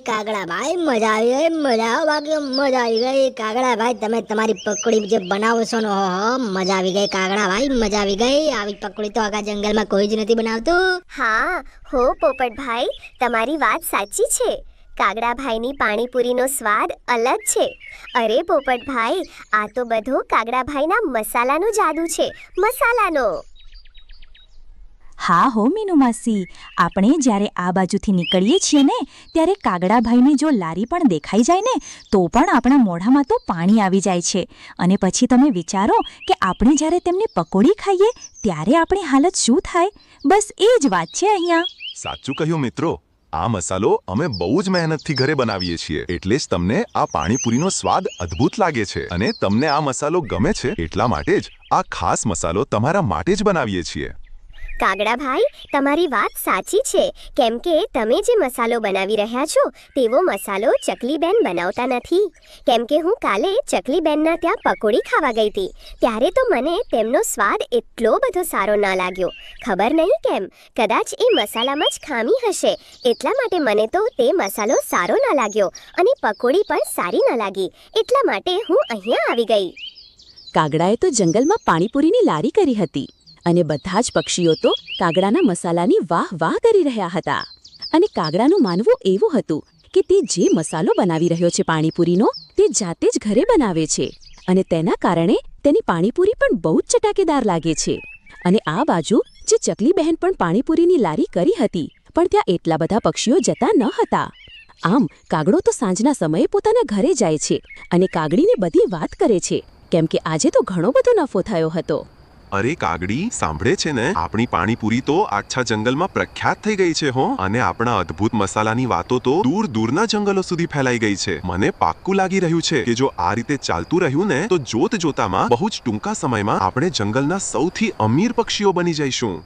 કાગડા ભાઈ, મજા આવી ગઈ, મજા બાકી મજા આવી ગઈ કાગડા ભાઈ. તમે તમારી પકોડી જે બનાવો છો ને, મજા આવી ગઈ કાગડા ભાઈ, મજા આવી ગઈ. આવી પકોડી તો આખા જંગલમાં કોઈ જ નથી બનાવતું. હા હો પોપટભાઈ, તમારી વાત સાચી છે. કાગડાભાઈની પાણીપુરીનો સ્વાદ અલગ છે. અરે પોપટભાઈ, આ તો બધો કાગડાભાઈના મસાલાનો જાદુ છે, મસાલાનો. હા હો મીનુ માસી, આપણે જ્યારે આ બાજુથી નીકળીએ છીએ ને ત્યારે કાગડાભાઈની જો લારી પણ દેખાઈ જાય ને તો પણ આપણા મોઢામાં તો પાણી આવી જાય છે. અને પછી તમે વિચારો કે આપણે જ્યારે તેમની પકોડી ખાઈએ ત્યારે આપણી હાલત શું થાય. બસ એ જ વાત છે અહીંયા. સાચું કહ્યું મિત્રો, આ મસાલો અમે બહુ જ મહેનતથી ઘરે બનાવીએ છીએ, એટલે જ તમને આ પાણીપુરીનો સ્વાદ અદ્ભુત લાગે છે. અને તમને આ મસાલો ગમે છે એટલા માટે જ આ ખાસ મસાલો તમારા માટે જ બનાવીએ છીએ. કાગડાભાઈ, તમારી વાત સાચી છે, કેમ કે તમે જે મસાલો બનાવી રહ્યા છો તેવો મસાલો ચકલીબેન બનાવતા નથી. કેમ કે હું કાલે ચકલીબેનના ત્યાં પકોડી ખાવા ગઈ હતી, ત્યારે તો મને તેમનો સ્વાદ એટલો બધો સારો ન લાગ્યો. ખબર નહીં કેમ, કદાચ એ મસાલામાં જ ખામી હશે, એટલા માટે મને તો તે મસાલો સારો ન લાગ્યો અને પકોડી પણ સારી ન લાગી, એટલા માટે હું અહીંયા આવી ગઈ. કાગડાએ તો જંગલમાં પાણીપુરીની લારી કરી હતી અને બધા જ પક્ષીઓ તો કાગડાના મસાલાની વાહ વાહ કરી રહ્યા હતા. અને કાગડાનું માનવું એવું હતું કે તે જે મસાલો બનાવી રહ્યો છે પાણીપુરીનો, તે જાતે જ ઘરે બનાવે છે અને તેના કારણે તેની પાણીપુરી પણ બહુ જ ચટાકેદાર લાગે છે. અને આ બાજુ જે ચકલી બહેન પણ પાણીપુરીની લારી કરી હતી, પણ ત્યાં એટલા બધા પક્ષીઓ જતા ન હતા. આમ કાગડો તો સાંજના સમયે પોતાના ઘરે જાય છે અને કાગડીને બધી વાત કરે છે, કેમ કે આજે તો ઘણો બધો નફો થયો હતો. અરે કાગડી, સાંભળે છે ને, આપણી પાણીપુરી તો આખા જંગલમાં પ્રખ્યાત થઈ ગઈ છે હો. અને આપણા અદ્ભુત મસાલાની વાતો તો દૂર દૂરના જંગલો સુધી ફેલાઈ ગઈ છે. મને પાક્કું લાગી રહ્યું છે કે જો આ રીતે ચાલતું રહ્યું ને તો જોત જોતામાં બહુ જ ટૂંકા સમયમાં આપણે જંગલના સૌથી અમીર પક્ષીઓ બની જઈશું.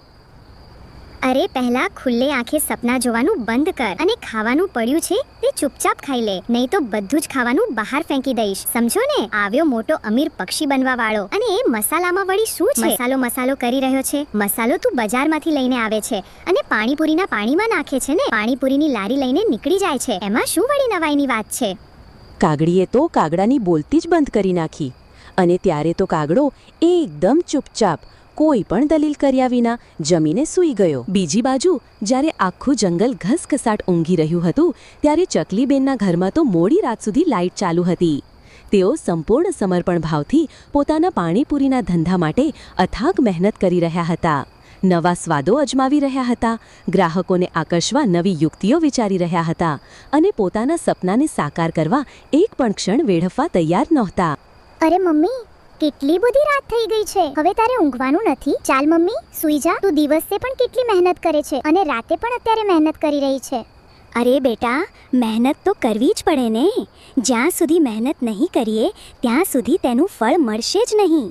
અરે પહેલા ખુલ્લે આંખે સપના જોવાનું બંધ કર અને ખાવાનું પડ્યું છે તે ચૂપચાપ ખાઈ લે, નહીં તો બધું જ ખાવાનું બહાર ફેંકી દઈશ, સમજો ને. આવ્યો મોટો અમીર પક્ષી બનવા વાળો. અને એ મસાલામાં વળી શું છે? મસાલો કરી રહ્યો છે. મસાલો તું બજારમાંથી લઈને આવે છે અને પાણીપુરીના પાણીમાં નાખે છે ને. પાણીપુરીની લારી લઈને નીકળી જાય છે, એમાં શું વળી નવાઈની વાત છે? કાગડીએ તો કાગડાની બોલતી જ બંધ કરી નાખી અને ત્યારે તો કાગડો એકદમ ચૂપચાપ કોઈ પણ દલીલ કર્યા વિના જમીને સૂઈ ગયો. બીજી બાજુ જ્યારે આખું જંગલ ઘસઘસાટ ઊંઘી રહ્યું હતું ત્યારે ચકલીબેનના ઘરમાં તો મોડી રાત સુધી લાઇટ ચાલુ હતી. તેઓ સંપૂર્ણ સમર્પણ ભાવથી પોતાના પાણીપુરીના ધંધા માટે અથાગ મહેનત કરી રહ્યા હતા. નવા સ્વાદો અજમાવી રહ્યા હતા, ગ્રાહકોને આકર્ષવા નવી યુક્તિઓ વિચારી રહ્યા હતા અને પોતાના સપનાને સાકાર કરવા એક પણ ક્ષણ વેડફવા તૈયાર નહોતા. અરે મમ્મી, કેટલી બધી રાત થઈ ગઈ છે, હવે તારે ઊંઘવાનું નથી? ચાલ મમ્મી, સૂઈ જા. તું દિવસે પણ કેટલી મહેનત કરે છે અને રાતે પણ અત્યારે મહેનત કરી રહી છે. અરે બેટા, મહેનત તો કરવી જ પડે ને. જ્યાં સુધી મહેનત નહીં કરીએ ત્યાં સુધી તેનું ફળ મળશે જ નહીં.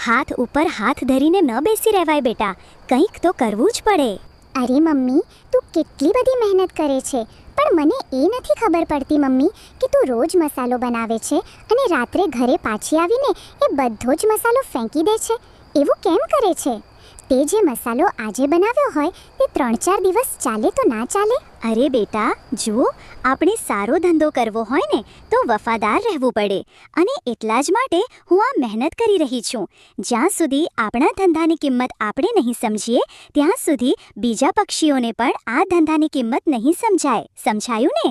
હાથ ઉપર હાથ ધરીને ન બેસી રહેવાય બેટા, કંઈક તો કરવું જ પડે. અરે મમ્મી, તું કેટલી બધી મહેનત કરે છે, પણ મને એ નથી ખબર પડતી મમ્મી કે તું રોજ મસાલો બનાવે છે અને રાત્રે ઘરે પાછી આવીને એ બધો જ મસાલો ફેંકી દે છે. એવું કેમ કરે છે? તે જે મસાલો આજે બનાવ્યો હોય તે 3-4 દિવસ ચાલે તો ના ચાલે? અરે બેટા, જુઓ, આપણે સારો ધંધો કરવો હોય ને તો વફાદાર રહેવું પડે અને એટલા જ માટે હું આ મહેનત કરી રહી છું. જ્યાં સુધી આપણા ધંધાની કિંમત આપણે નહીં સમજીએ ત્યાં સુધી બીજા પક્ષીઓને પણ આ ધંધાની કિંમત નહીં સમજાય. સમજાયું ને?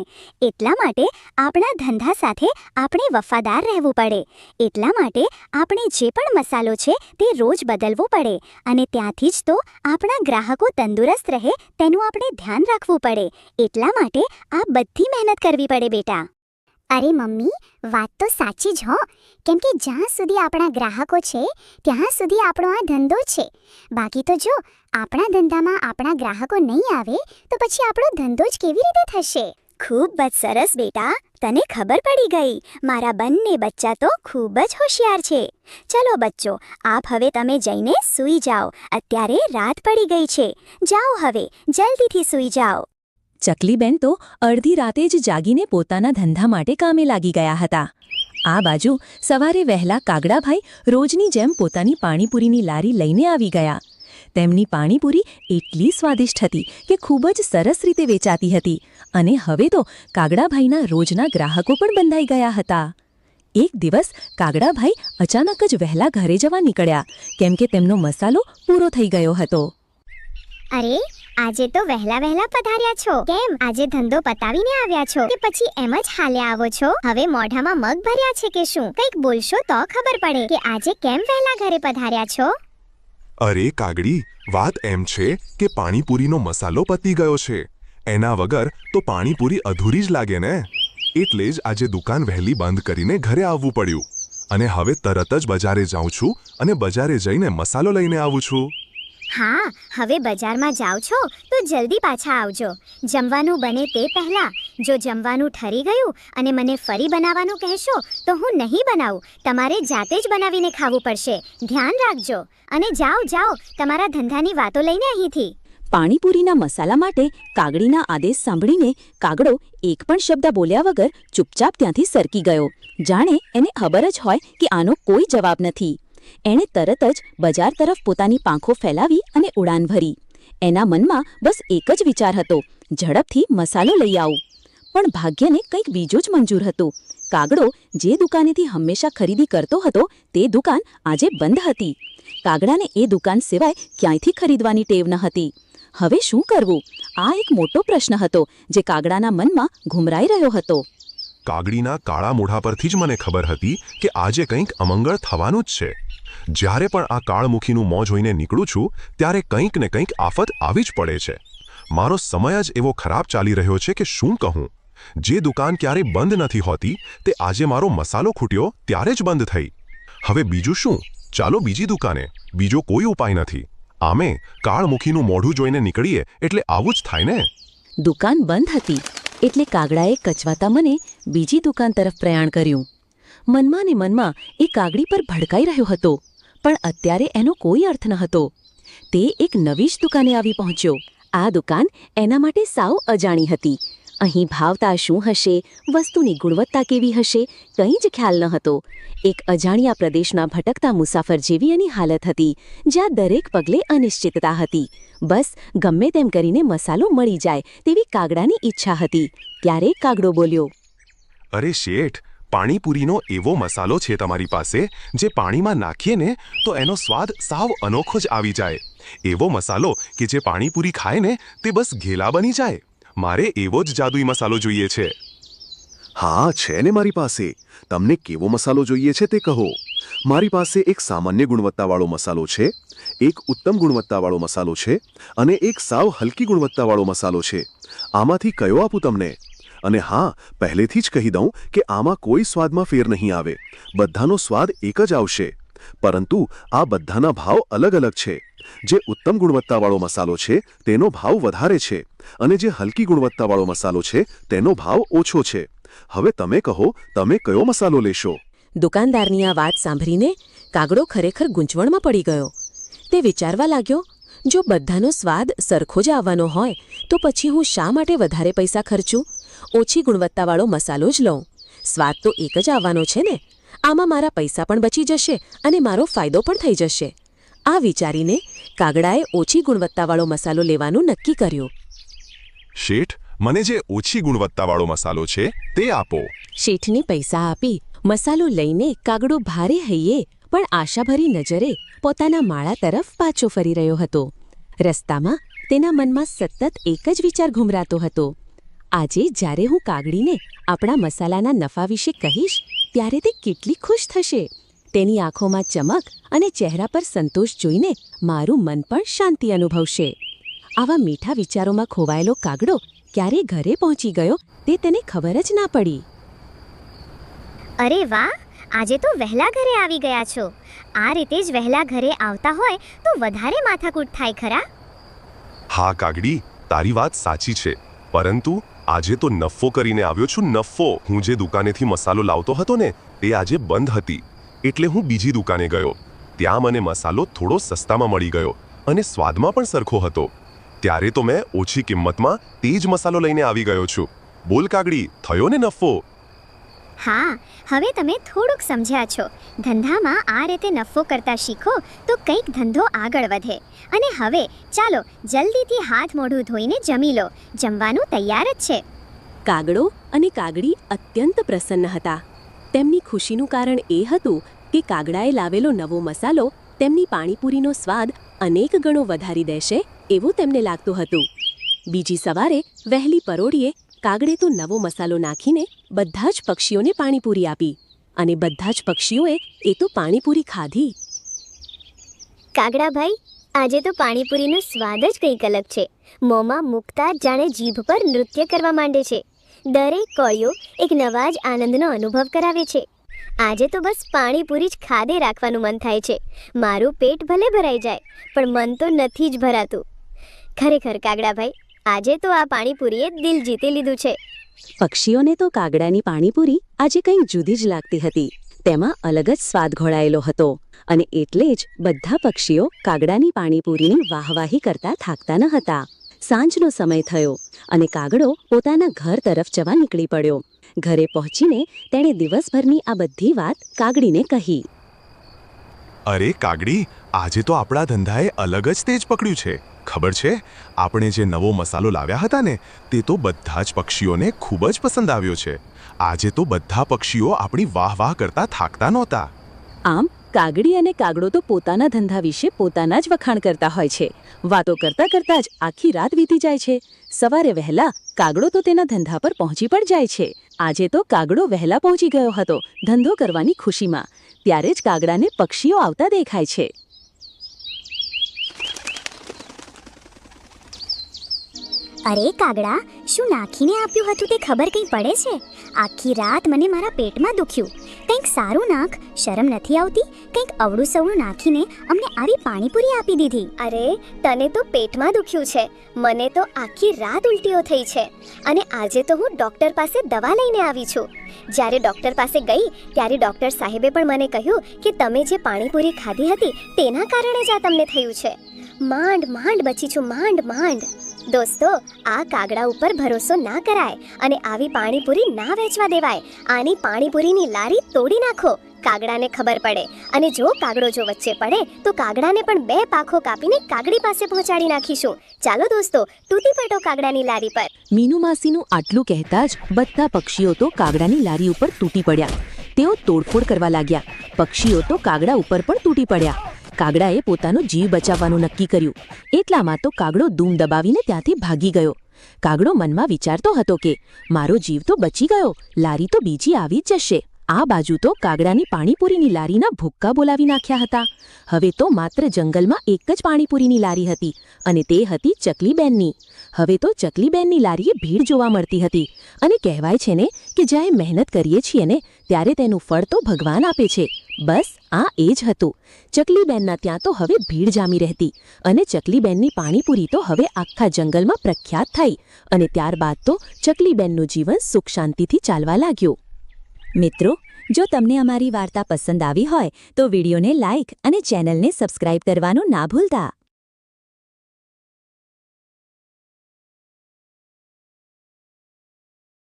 એટલા માટે આપણા ધંધા સાથે આપણે વફાદાર રહેવું પડે. એટલા માટે આપણે જે પણ મસાલો છે તે રોજ બદલવો પડે અને ત્યાંથી જ તો આપણા ગ્રાહકો તંદુરસ્ત રહે તેનું આપણે ધ્યાન રાખવું પડે. એટલા માટે આ બધી મહેનત કરવી પડે બેટા. અરે મમ્મી, વાત તો સાચી જ હો, કેમ કે જ્યાં સુધી આપણા ગ્રાહકો છે ત્યાં સુધી આપણો આ ધંધો છે. બાકી તો જો આપણા ધંધામાં આપણા ગ્રાહકો નહીં આવે તો પછી આપણો ધંધો જ કેવી રીતે થશે? ખૂબ જ સરસ બેટા, તને ખબર પડી ગઈ. મારા બંને બચ્ચા તો ખૂબ જ હોશિયાર છે. ચલો બચ્ચો, આપ હવે તમે જઈને સૂઈ જાઓ. અત્યારે રાત પડી ગઈ છે. જાઓ હવે, જલ્દીથી સૂઈ જાઓ. ચકલીબેન તો અડધી રાતે જ જાગીને પોતાના ધંધા માટે કામે લાગી ગયા હતા. આ બાજુ સવારે વહેલા કાગડાભાઈ રોજની જેમ પોતાની પાણીપુરીની લારી લઈને આવી ગયા. તેમની પાણીપુરી એટલી સ્વાદિષ્ટ હતી કે ખૂબ જ સરસ રીતે વેચાતી હતી અને હવે તો કાગડાભાઈના રોજના ગ્રાહકો પણ બંધાઈ ગયા હતા. એક દિવસ કાગડાભાઈ અચાનક જ વહેલા ઘરે જવા નીકળ્યા, કેમ કે તેમનો મસાલો પૂરો થઈ ગયો હતો. અરે આજે તો વહેલા પધાર્યા છો. કેમ આજે ધંધો પતાવીને આવ્યા છો કે પછી એમ જ હાલ્યા આવો છો? હવે મોઢામાં મગ ભર્યા છે કે શું? કંઈક બોલશો તો ખબર પડે કે આજે કેમ વહેલા ઘરે પધાર્યા છો. અરે કાગડી, વાત એમ છે કે પાણીપુરીનો મસાલો પતી ગયો છે. એના વગર તો પાણીપુરી અધૂરી જ લાગે ને. એટલે જ આજે દુકાન વહેલી બંધ કરીને ઘરે આવવું પડ્યું. અને હવે તરત જ બજારે જાઉં છું અને બજારે જઈને મસાલો લઈને આવું છું. હા, હવે બજારમાં જાઓ છો તો જલ્દી પાછા આવજો. જમવાનું બને તે પહેલા. જો જમવાનું ઠરી ગયું અને મને ફરી બનાવવાનું કહેશો તો હું નહીં બનાવું. તમારે જાતે જ બનાવીને ખાવું પડશે. ધ્યાન રાખજો. અને જાઓ તમારા ધંધાની વાતો લઈને અહીંથી. પાણીપુરીના મસાલા માટે કાગડીના આદેશ સાંભળીને કાગડો એક પણ શબ્દ બોલ્યા વગર ચૂપચાપ ત્યાંથી સરકી ગયો, જાણે એને ખબર જ હોય કે આનો કોઈ જવાબ નથી. એણે તરત જ બજાર તરફ પોતાની પાંખો ફેલાવી અને ઉડાન ભરી. એના મનમાં બસ એક જ વિચાર હતો, ઝડપથી મસાલો લઈ આવું. પણ ભાગ્યને કંઈક બીજું જ મંજૂર હતું. કાગડો જે દુકાનેથી હંમેશા ખરીદી કરતો હતો તે દુકાન આજે બંધ હતી. કાગડાને એ દુકાન સિવાય ક્યાંયથી ખરીદવાની ટેવ ન હતી. હવે શું કરવું? આ એક મોટો પ્રશ્ન હતો જે કાગડાના મનમાં ઘુમરાઈ રહ્યો હતો. કાગડીના કાળા મોઢા પરથી જ મને ખબર હતી કે આજે કંઈક અમંગળ થવાનું જ છે. જ્યારે પણ આ કાળમુખીનું મોં જોઈને નીકળું છું ત્યારે કંઈક ને કંઈક આફત આવી જ પડે છે. મારો સમય જ એવો ખરાબ ચાલી રહ્યો છે કે શું કહું. જે દુકાન ક્યારે બંધ નથી હોતી તે આજે મારો મસાલો ખૂટ્યો ત્યારે જ બંધ થઈ. હવે બીજું શું? ચાલો બીજી દુકાને. બીજો કોઈ ઉપાય નથી. આમે કાળમુખીનું મોઢું જોઈને નીકળીએ એટલે આવું જ થાય ને. દુકાન બંધ હતી એટલે કાગડાએ કચવાતા મને બીજી દુકાન તરફ પ્રયાણ કર્યું. મનમાં ને મનમાં એ કાગડી પર ભડકાઈ રહ્યો હતો, પણ અત્યારે એનો કોઈ અર્થ ન હતો. તે એક નવી જ દુકાને આવી પહોંચ્યો. આ દુકાન એના માટે સાવ અજાણી હતી. અહીં ભાવતા શું હશે, વસ્તુની ગુણવત્તા કેવી હશે, કંઈ જ ખ્યાલ ન હતો. એક અજાણ્યા પ્રદેશના ભટકતા મુસાફર જેવી એની હાલત હતી, જ્યાં દરેક પગલે અનિશ્ચિતતા હતી. બસ ગમે તેમ કરીને મસાલો મળી જાય તેવી કાગડાની ઈચ્છા હતી. ત્યારે કાગડો બોલ્યો, અરે શેઠ, પાણીપુરીનો એવો મસાલો છે તમારી પાસે જે પાણીમાં નાખીએ ને તો એનો સ્વાદ સાવ અનોખો જ આવી જાય. એવો મસાલો કે જે પાણીપુરી ખાય ને તે બસ ઘેલા બની જાય. મારે એવો જ જાદુઈ મસાલો જોઈએ છે. હા, છે ને મારી પાસે. તમને કેવો મસાલો જોઈએ છે તે કહો. મારી પાસે એક સામાન્ય ગુણવત્તાવાળો મસાલો છે, એક ઉત્તમ ગુણવત્તાવાળો મસાલો છે અને એક સાવ હલકી ગુણવત્તાવાળો મસાલો છે. આમાંથી કયો આપું તમને? અને હા, પહેલેથી જ કહી દઉં કે આમાં કોઈ સ્વાદમાં ફેર નહીં આવે. બધાનો સ્વાદ એક જ આવશે. પરંતુ આ બધાના ભાવ અલગ અલગ છે. જે ઉત્તમ ગુણવત્તાવાળો મસાલો છે તેનો ભાવ વધારે છે અને જે હલકી ગુણવત્તાવાળો મસાલો છે તેનો ભાવ ઓછો છે. હવે તમે કહો, તમે કયો મસાલો લેશો? દુકાનદારની આ વાત સાંભળીને કાગડો ખરેખર ગૂંચવણમાં પડી ગયો. તે વિચારવા લાગ્યો, જો બધાનો સ્વાદ સરખો જ આવવાનો હોય તો પછી હું શા માટે વધારે પૈસા ખર્ચું? ઓછી ગુણવત્તાવાળો મસાલો જ લઉં. સ્વાદ તો એક જ આવવાનો છે ને. આમાં મારા પૈસા પણ બચી જશે અને મારો ફાયદો પણ થઈ જશે. આ વિચારીને કાગડાએ ઓછી ગુણવત્તાવાળો મસાલો લેવાનું નક્કી કર્યું. શેઠ, મને જે ઓછી ગુણવત્તાવાળો મસાલો છે તે આપો. શેઠને પૈસા આપી મસાલો લઈને કાગડો ભારે હૈયે પણ આશાભરી નજરે પોતાના માળા તરફ પાછો ફરી રહ્યો હતો. રસ્તામાં તેના મનમાં સતત એક જ વિચાર ઘુમરાતો હતો. આજે જ્યારે હું કાગડીને આપણા મસાલાના નફા વિશે કહીશ ત્યારે તે કેટલી ખુશ થશે. તેની આંખોમાં ચમક અને ચહેરા પર સંતોષ જોઈને મારું મન પણ શાંતિ અનુભવશે. આવા મીઠા વિચારોમાં ખોવાયેલો કાગડો ક્યારે ઘરે પહોંચી ગયો તે તેને ખબર જ ના પડી. અરે વાહ, આજે તો વહેલા ઘરે આવી ગયા છો. આ રીતે જ વહેલા ઘરે આવતા હોય તો વધારે માથાકૂટ થાય ખરા. હા કાગડી, તારી વાત સાચી છે, પરંતુ આજે તો નફો કરીને આવ્યો છું. નફો. હું જે દુકાનેથી મસાલો લાવતો હતો ને તે આજે બંધ હતી, એટલે હું બીજી દુકાને ગયો. ત્યાં મને મસાલો થોડો સસ્તામાં મળી ગયો અને સ્વાદમાં પણ સરખો હતો. ત્યારે તો મેં ઓછી કિંમતમાં તે જ મસાલો લઈને આવી ગયો છું. બોલ કાગડી, થયો ને નફો? હા, હવે તમે થોડુંક સમજ્યા છો. ધંધામાં આ રીતે નફો કરતા શીખો તો કંઈક ધંધો આગળ વધે. અને હવે ચાલો જલ્દીથી હાથ મોઢું ધોઈને જમી લો. જમવાનું તૈયાર જ છે. કાગડો અને કાગડી અત્યંત પ્રસન્ન હતા. તેમની ખુશીનું કારણ એ હતું કે કાગડાએ લાવેલો નવો મસાલો તેમની પાણીપુરીનો સ્વાદ અનેક ગણો વધારી દેશે એવું તેમને લાગતું હતું. બીજી સવારે વહેલી પરોઢીએ કાગડે તો નવો મસાલો નાખીને બધા જ પક્ષીઓને પાણીપુરી આપી અને બધા જ પક્ષીઓએ એ તો પાણીપુરી ખાધી. કાગડાભાઈ, આજે તો પાણીપુરીનો સ્વાદ જ કંઈક અલગ છે. મોંમાં મૂકતા જ જાણે જીભ પર નૃત્ય કરવા માંડે છે. દરેક કોળિયો એક નવા જ આનંદનો અનુભવ કરાવે છે. આજે તો બસ પાણીપુરી જ ખાધે રાખવાનું મન થાય છે. મારું પેટ ભલે ભરાઈ જાય, પણ મન તો નથી જ ભરાતું. ખરેખર કાગડાભાઈ, આજે તો આ પાણીપુરીએ દિલ જીતી લીધું છે. પક્ષીઓને તો કાગડાની પાણીપુરી આજે કંઈક જુદી જ લાગતી હતી. તેમાં અલગ જ સ્વાદ ઘોળાયેલો હતો અને એટલે જ બધા પક્ષીઓ કાગડાની પાણીપુરીની વાહવાહી કરતા થાકતા ન હતા. સાંજનો સમય થયો અને કાગડો પોતાના ઘર તરફ જવા નીકળી પડ્યો. ઘરે પહોંચીને તેણે દિવસભરની આ બધી વાત કાગડીને કહી. અરે કાગડી, આજે તો આપણા ધંધાએ અલગ જ તેજ પકડ્યું છે. ખબર છે, આપણે જે નવો મસાલો લાવ્યા હતા ને, તે તો બધા જ પક્ષીઓને ખૂબ જ પસંદ આવ્યો છે. આજે તો બધા પક્ષીઓ આપણી વાહ વાહ કરતા થાકતા નહોતા. આમ કાગડી અને કાગડો તો પોતાના ધંધા વિશે પોતાના જ વખાણ કરતા હોય છે. વાતો કરતા કરતા જ આખી રાત વીતી જાય છે. સવારે વહેલા કાગડો તો તેના ધંધા પર પહોંચી પણ જાય છે. આજે તો કાગડો વહેલા પહોંચી ગયો હતો ધંધો કરવાની ખુશીમાં. ત્યારે જ કાગડાને પક્ષીઓ આવતા દેખાય છે. અરે કાગડા, શું નાખીને આપ્યું હતું તે ખબર કંઈ પડે છે? આખી રાત મને મારા પેટમાં દુખ્યું. કંઈક સારું નાખ, શરમ નથી આવતી? કંઈક અવળું સવળું નાખીને અમને આવી પાણીપુરી આપી દીધી. અરે, તને તો પેટમાં દુખ્યું છે, મને તો આખી રાત ઉલટીઓ થઈ છે અને આજે તો હું ડૉક્ટર પાસે દવા લઈને આવી છું. જ્યારે ડૉક્ટર પાસે ગઈ ત્યારે ડૉક્ટર સાહેબે પણ મને કહ્યું કે તમે જે પાણીપુરી ખાધી હતી તેના કારણે જ આ તમને થયું છે. માંડ માંડ બચી છું, માંડ માંડ. દોસ્તો, આ કાગડા ઉપર ભરોસો ના કરાય અને આવી પાણીપુરી ના વેચવા દેવાય. આની પાણીપુરીની લારી તોડી નાખો, કાગડાને ખબર પડે. અને જો કાગડો જો વચ્ચે પડે તો કાગડાને પણ 2 પાંખો કાપીને કાગડી પાસે પહોંચાડી નાખીશું. ચાલો દોસ્તો, તૂટી પડો કાગડાની લારી પર. મીનુ માસીનું આટલું કહેતા જ બધા પક્ષીઓ તો કાગડાની લારી ઉપર તૂટી પડ્યા. તેઓ તોડફોડ કરવા લાગ્યા. પક્ષીઓ તો કાગડા ઉપર પણ તૂટી પડ્યા. કાગડાએ પોતાનો જીવ બચાવવાનું નક્કી કર્યું. એટલામાં તો કાગડો દૂમ દબાવીને ત્યાંથી ભાગી ગયો. કાગડો મનમાં વિચારતો હતો કે મારો જીવ તો બચી ગયો, લારી તો બીજી આવી જ જશે. આ બાજુ તો કાગડાની પાણીપુરીની લારીના ભૂક્કા બોલાવી નાખ્યા હતા. હવે તો માત્ર જંગલમાં એક જ પાણીપુરીની લારી હતી અને તે હતી ચકલીબેનની. હવે તો ચકલીબેનની લારીએ ભીડ જોવા મળતી હતી અને કહેવાય છે ને કે જ્યારે મહેનત કરીએ છીએ ને ત્યારે તેનું ફળ તો ભગવાન આપે છે. બસ આ એ જ હતું. ચકલીબેનના ત્યાં તો હવે ભીડ જામી રહેતી અને ચકલીબેનની પાણીપુરી તો હવે આખા જંગલમાં પ્રખ્યાત થઈ અને ત્યારબાદ તો ચકલીબેનનું જીવન સુખ શાંતિથી ચાલવા લાગ્યું. મિત્રો, જો તમને અમારી વાર્તા પસંદ આવી હોય તો વિડીયોને લાઇક અને ચેનલને સબસ્ક્રાઇબ કરવાનું ના ભૂલતા.